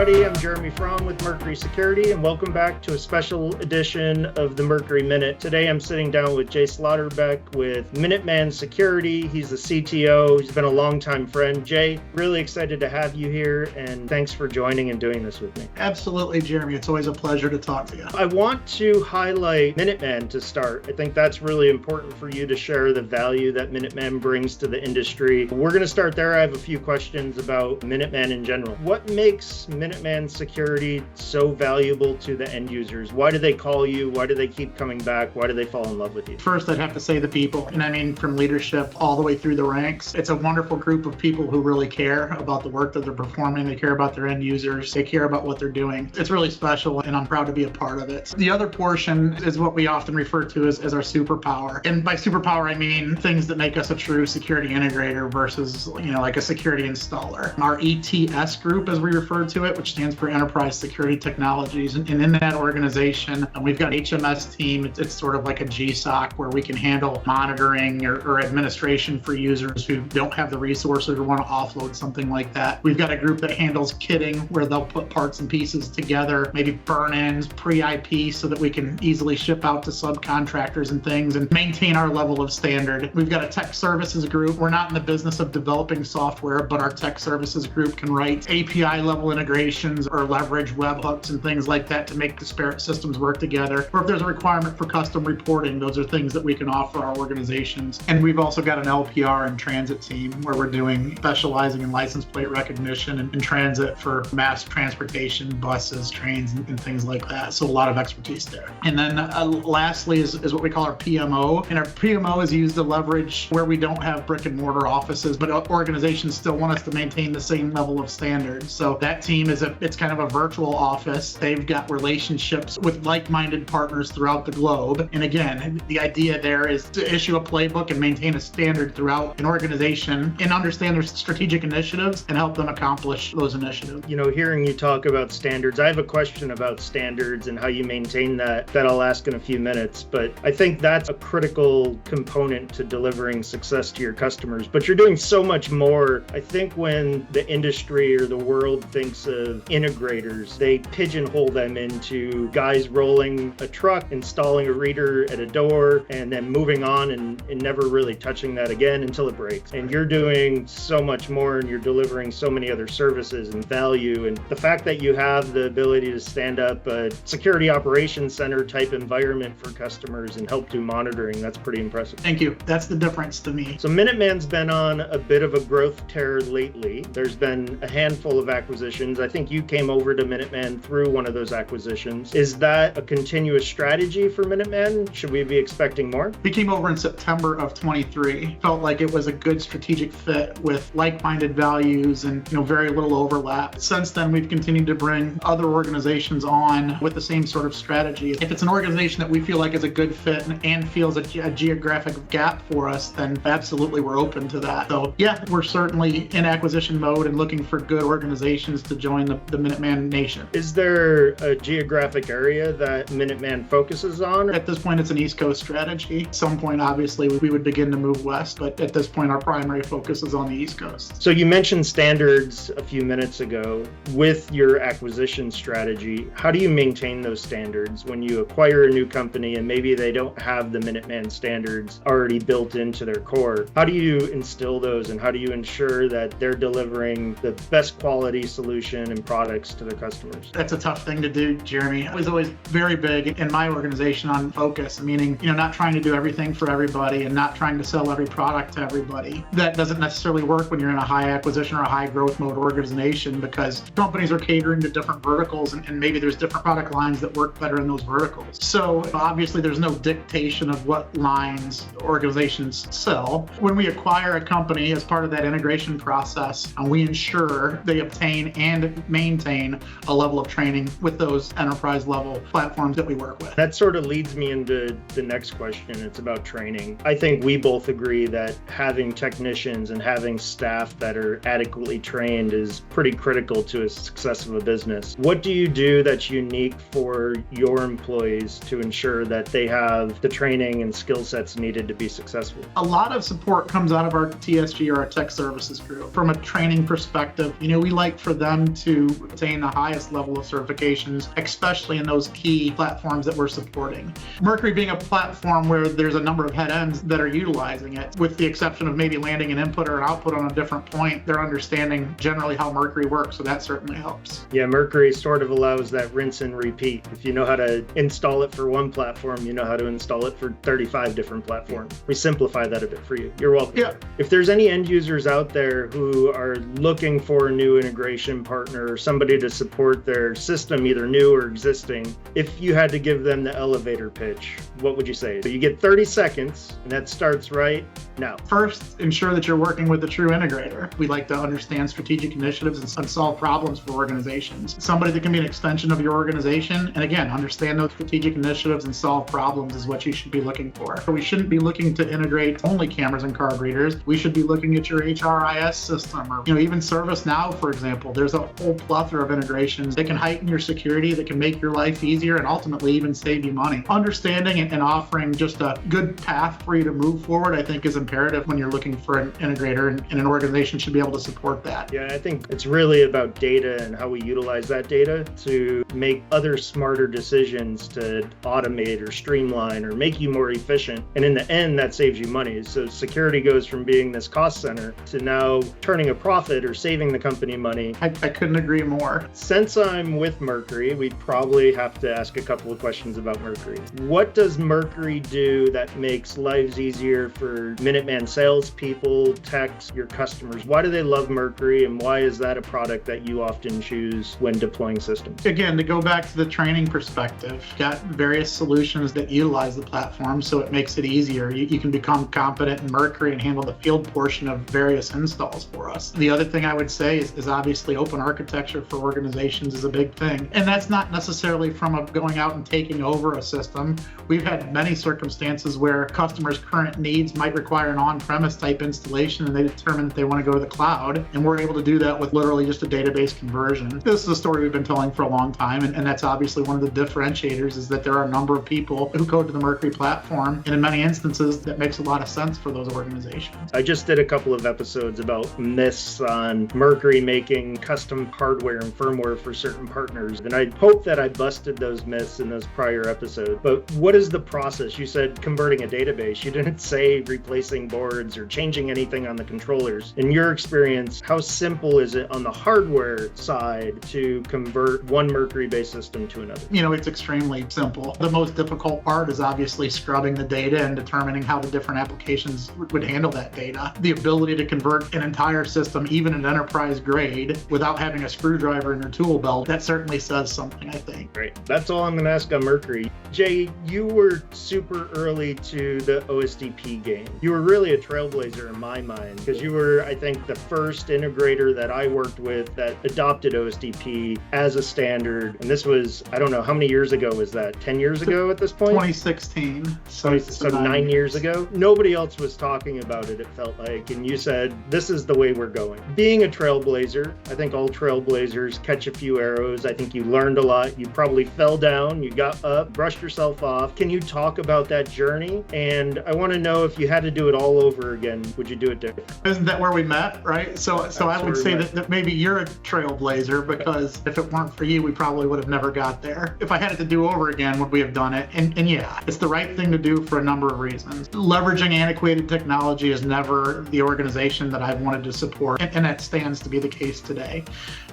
everybody. I'm Jeremy Fromm with Mercury Security, and welcome back to a special edition of the Mercury Minute. Today I'm sitting down with Jay Slaughterbeck with Minuteman Security. He's the CTO. He's been a longtime friend. Jay, really excited to have you here, and thanks for joining and doing this with me. Absolutely, Jeremy. It's always a pleasure to talk to you. I want to highlight Minuteman to start. I think that's really important for you to share the value that Minuteman brings to the industry. We're going to start there. I have a few questions about Minuteman in general. What makes Minuteman Security so valuable to the end users? Why do they call you? Why do they keep coming back? Why do they fall in love with you? First, I'd have to say the people. And I mean, from leadership all the way through the ranks. It's a wonderful group of people who really care about the work that they're performing. They care about their end users. They care about what they're doing. It's really special, and I'm proud to be a part of it. The other portion is what we often refer to as our superpower. And by superpower, I mean things that make us a true security integrator versus, like a security installer. Our ETS group, as we refer to it, which stands for Enterprise Security Technologies. And in that organization, we've got HMS team. It's sort of like a GSOC where we can handle monitoring or administration for users who don't have the resources or want to offload something like that. We've got a group that handles kitting where they'll put parts and pieces together, maybe burn-ins, pre-IP, so that we can easily ship out to subcontractors and things and maintain our level of standard. We've got a tech services group. We're not in the business of developing software, but our tech services group can write API level integrations or leverage webhooks and things like that to make disparate systems work together. Or if there's a requirement for custom reporting, those are things that we can offer our organizations. And we've also got an LPR and transit team where we're doing specializing in license plate recognition and transit for mass transportation, buses, trains, and things like that. So a lot of expertise there. And then lastly is what we call our PMO. And our PMO is used to leverage where we don't have brick and mortar offices, but organizations still want us to maintain the same level of standards. So that team it's kind of a virtual office. They've got relationships with like-minded partners throughout the globe. And again, the idea there is to issue a playbook and maintain a standard throughout an organization and understand their strategic initiatives and help them accomplish those initiatives. Hearing you talk about standards, I have a question about standards and how you maintain that I'll ask in a few minutes. But I think that's a critical component to delivering success to your customers. But you're doing so much more. I think when the industry or the world thinks of integrators, they pigeonhole them into guys rolling a truck, installing a reader at a door, and then moving on and never really touching that again until it breaks. And you're doing so much more, and you're delivering so many other services and value. And the fact that you have the ability to stand up a security operations center type environment for customers and help do monitoring, that's pretty impressive. Thank you. That's the difference to me. So Minuteman's been on a bit of a growth tear lately. There's been a handful of acquisitions. I think you came over to Minuteman through one of those acquisitions. Is that a continuous strategy for Minuteman? Should we be expecting more? We came over in September of 23. Felt like it was a good strategic fit with like-minded values and very little overlap. Since then, we've continued to bring other organizations on with the same sort of strategy. If it's an organization that we feel like is a good fit and feels a geographic gap for us, then absolutely we're open to that. So yeah, we're certainly in acquisition mode and looking for good organizations to join the Minuteman nation. Is there a geographic area that Minuteman focuses on? At this point, it's an East Coast strategy. At some point, obviously, we would begin to move west, but at this point, our primary focus is on the East Coast. So you mentioned standards a few minutes ago. With your acquisition strategy, how do you maintain those standards when you acquire a new company and maybe they don't have the Minuteman standards already built into their core? How do you instill those, and how do you ensure that they're delivering the best quality solution and products to their customers? That's a tough thing to do, Jeremy. I was always very big in my organization on focus, meaning, not trying to do everything for everybody and not trying to sell every product to everybody. That doesn't necessarily work when you're in a high acquisition or a high growth mode organization, because companies are catering to different verticals and maybe there's different product lines that work better in those verticals. So obviously there's no dictation of what lines organizations sell. When we acquire a company as part of that integration process, we ensure they obtain and maintain a level of training with those enterprise level platforms that we work with. That sort of leads me into the next question. It's about training. I think we both agree that having technicians and having staff that are adequately trained is pretty critical to a success of a business. What do you do that's unique for your employees to ensure that they have the training and skill sets needed to be successful? A lot of support comes out of our TSG or our tech services group. From a training perspective, we like for them to to attain the highest level of certifications, especially in those key platforms that we're supporting. Mercury being a platform where there's a number of head ends that are utilizing it, with the exception of maybe landing an input or an output on a different point, they're understanding generally how Mercury works, so that certainly helps. Yeah, Mercury sort of allows that rinse and repeat. If you know how to install it for one platform, you know how to install it for 35 different platforms. We simplify that a bit for you. You're welcome. Yeah. If there's any end users out there who are looking for a new integration partner or somebody to support their system, either new or existing, if you had to give them the elevator pitch, what would you say? So you get 30 seconds, and that starts right now. First, ensure that you're working with a true integrator. We like to understand strategic initiatives and solve problems for organizations. Somebody that can be an extension of your organization, and again, understand those strategic initiatives and solve problems is what you should be looking for. We shouldn't be looking to integrate only cameras and card readers. We should be looking at your HRIS system, or even ServiceNow, for example. There's a whole plethora of integrations that can heighten your security, that can make your life easier, and ultimately even save you money. Understanding and offering just a good path for you to move forward, I think, is imperative when you're looking for an integrator, and an organization should be able to support that. Yeah, I think it's really about data and how we utilize that data to make other smarter decisions to automate or streamline or make you more efficient. And in the end, that saves you money. So security goes from being this cost center to now turning a profit or saving the company money. I couldn't agree more. Since I'm with Mercury, we probably have to ask a couple of questions about Mercury. What does Mercury do that makes lives easier for Minuteman salespeople, techs, your customers? Why do they love Mercury, and why is that a product that you often choose when deploying systems? Again, to go back to the training perspective, got various solutions that utilize the platform, so it makes it easier. You can become competent in Mercury and handle the field portion of various installs for us. The other thing I would say is obviously open architecture for organizations is a big thing. And that's not necessarily from going out and taking over a system. We've had many circumstances where customers' current needs might require an on-premise type installation, and they determine that they want to go to the cloud, and we're able to do that with literally just a database conversion. This is a story we've been telling for a long time, and that's obviously one of the differentiators, is that there are a number of people who code to the Mercury platform, and in many instances that makes a lot of sense for those organizations. I just did a couple of episodes about myths on Mercury making custom hardware and firmware for certain partners, and I hope that I busted those myths in those prior episodes. But what is the process? You said converting a database. You didn't say replacing boards or changing anything on the controllers. In your experience, how simple is it on the hardware side to convert one Mercury-based system to another? It's extremely simple. The most difficult part is obviously scrubbing the data and determining how the different applications would handle that data. The ability to convert an entire system, even an enterprise grade, without having a screwdriver in your tool belt, that certainly says something, I think. Great. That's all I'm going to ask on Mercury. Jay, you were super early to the OSDP game. You were really a trailblazer in my mind, because you were, I think, the first integrator that I worked with that adopted OSDP as a standard. And this was, I don't know, how many years ago was that? 10 years ago at this point? 2016. So 9 years ago? Nobody else was talking about it felt like. And you said, this is the way we're going. Being a trailblazer, I think all trailblazers catch a few arrows. I think you learned a lot. You probably fell down, you got up, brushed yourself off. Can you talk about that journey? And I want to know, if you had to do it all over again, would you do it different? Isn't that where we met, right? So I would say that maybe you're a trailblazer, because if it weren't for you, we probably would have never got there. If I had it to do over again, would we have done it? And yeah, it's the right thing to do for a number of reasons. Leveraging antiquated technology is never the organization that I've wanted to support, and that stands to be the case today.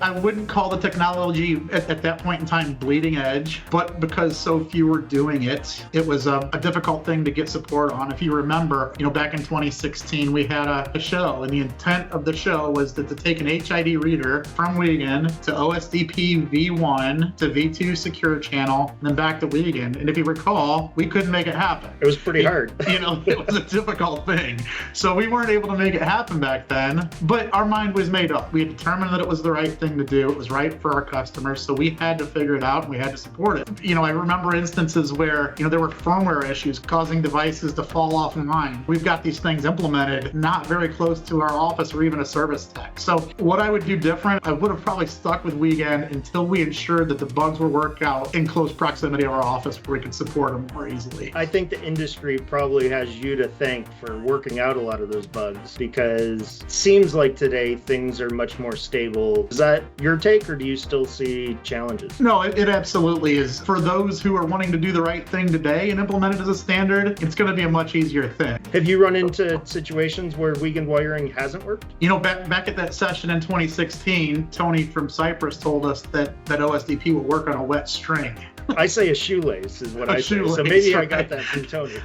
I wouldn't call the technology at that point in time bleeding edge, but because so few were doing it, it was a difficult thing to get support on. If you remember, back in 2016, we had a show, and the intent of the show was to take an HID reader from Wiegand to OSDP V1 to V2 secure channel, and then back to Wiegand. And if you recall, we couldn't make it happen. It was pretty hard. It was a difficult thing. So we weren't able to make it happen back then, but our mind was made up. We had determined that it was the right thing to do. It was right for our customers. So we had to figure it out, and we had to support it. I remember instances where, there were firmware issues causing devices to fall offline. We've got got these things implemented not very close to our office or even a service tech. So what I would do different, I would have probably stuck with Weekend until we ensured that the bugs were worked out in close proximity of our office where we could support them more easily. I think the industry probably has you to thank for working out a lot of those bugs, because it seems like today things are much more stable. Is that your take, or do you still see challenges? No, it absolutely is. For those who are wanting to do the right thing today and implement it as a standard, it's going to be a much easier thing. Have you run into situations where weekend wiring hasn't worked? You know, back at that session in 2016, Tony from Cypress told us that OSDP will work on a wet string. I say a shoelace is what I say. So maybe I got that from Tony.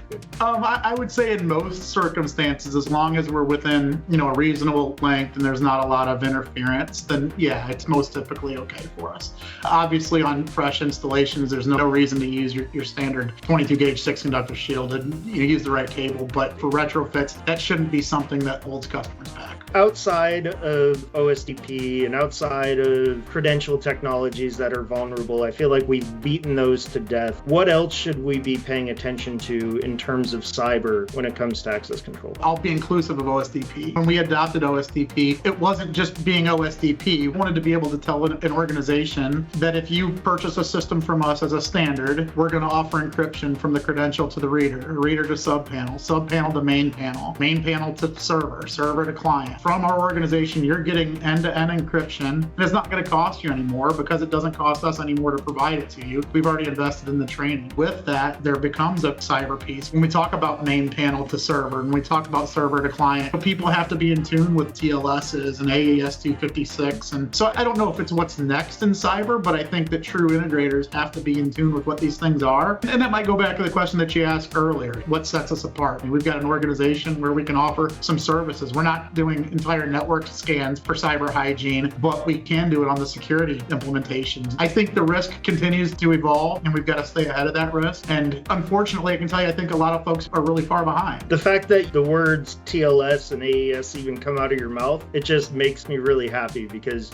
I would say in most circumstances, as long as we're within, a reasonable length and there's not a lot of interference, then yeah, it's most typically okay for us. Obviously on fresh installations, there's no reason to use your standard 22 gauge 6-conductor shield, and you use the right cable, but for retrofits, that shouldn't be something that holds customers back. Outside of OSDP and outside of credential technologies that are vulnerable, I feel like we've beaten those to death. What else should we be paying attention to in terms of cyber when it comes to access control? I'll be inclusive of OSDP. When we adopted OSDP, it wasn't just being OSDP. We wanted to be able to tell an organization that if you purchase a system from us as a standard, we're going to offer encryption from the credential to the reader to subpanel to main panel to server to client. From our organization, you're getting end-to-end encryption, and it's not going to cost you anymore because it doesn't cost us anymore to provide it to you. We've already invested in the training. With that, there becomes a cyber piece. When we talk about main panel to server, and we talk about server to client, people have to be in tune with TLSs and AES 256. And so I don't know if it's what's next in cyber, but I think that true integrators have to be in tune with what these things are. And that might go back to the question that you asked earlier. What sets us apart? I mean, we've got an organization where we can offer some services. We're not doing entire network scans for cyber hygiene, but we can do it on the security implementations. I think the risk continues to evolve, and we've got to stay ahead of that risk. And unfortunately, I can tell you, I think a lot of folks are really far behind. The fact that the words TLS and AES even come out of your mouth, it just makes me really happy, because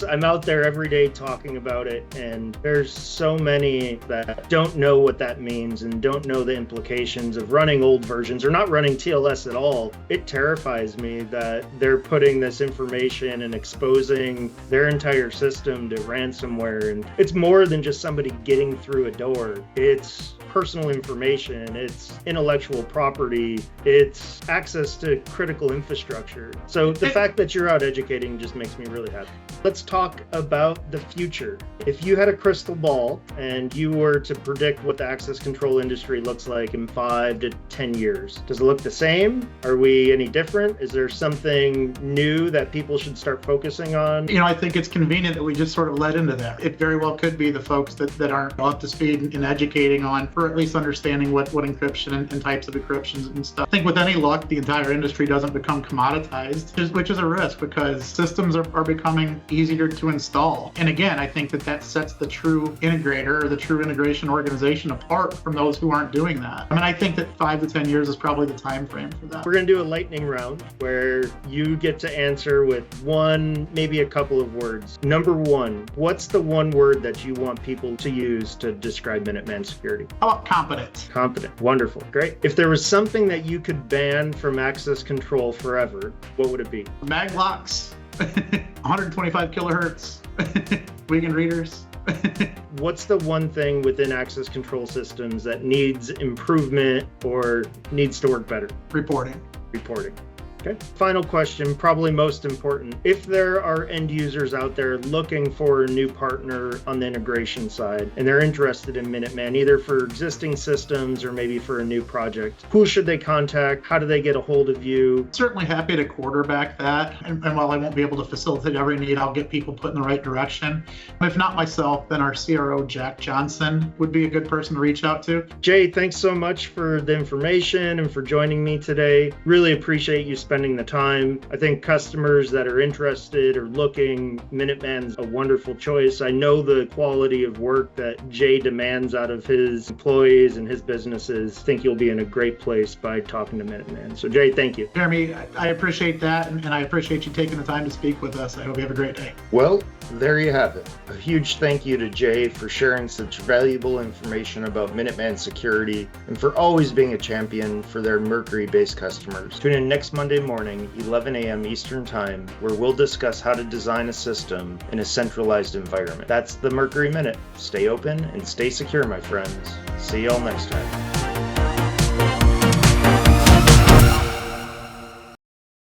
I'm out there every day talking about it, and there's so many that don't know what that means and don't know the implications of running old versions or not running TLS at all. It terrifies me that they're putting this information and exposing their entire system to ransomware. And it's more than just somebody getting through a door. It's personal information, it's intellectual property, it's access to critical infrastructure. So the fact that you're out educating just makes me really happy. Let's talk about the future. If you had a crystal ball and you were to predict what the access control industry looks like in 5 to 10 years, does it look the same? Are we any different? Is there something new that people should start focusing on? I think it's convenient that we just sort of led into that. It very well could be the folks that aren't up to speed in educating on, or at least understanding what encryption and types of encryptions and stuff. I think with any luck, the entire industry doesn't become commoditized, which is a risk because systems are becoming easier to install. And again, I think that sets the true integrator or the true integration organization apart from those who aren't doing that. I mean, I think that 5 to 10 years is probably the time frame for that. We're going to do a lightning round where you get to answer with one, maybe a couple of words. Number one, what's the one word that you want people to use to describe Minuteman security? How about competent? Competent. Wonderful. Great. If there was something that you could ban from access control forever, what would it be? Mag locks, 125 kilohertz, weekend readers. What's the one thing within access control systems that needs improvement or needs to work better? Reporting. Okay. Final question, probably most important. If there are end users out there looking for a new partner on the integration side and they're interested in Minuteman, either for existing systems or maybe for a new project, who should they contact? How do they get a hold of you? Certainly happy to quarterback that. And while I won't be able to facilitate every need, I'll get people put in the right direction. If not myself, then our CRO, Jack Johnson, would be a good person to reach out to. Jay, thanks so much for the information and for joining me today. Really appreciate you spending the time. I think customers that are interested or looking, Minuteman's a wonderful choice. I know the quality of work that Jay demands out of his employees and his businesses. I think you'll be in a great place by talking to Minuteman. So Jay, thank you. Jeremy, I appreciate that, and I appreciate you taking the time to speak with us. I hope you have a great day. Well, There you have it. A huge thank you to Jay for sharing such valuable information about Minuteman Security and for always being a champion for their Mercury-based customers. Tune in next Monday morning, 11 a.m. Eastern Time, where we'll discuss how to design a system in a centralized environment. That's the Mercury Minute. Stay open and stay secure, my friends. See y'all next time.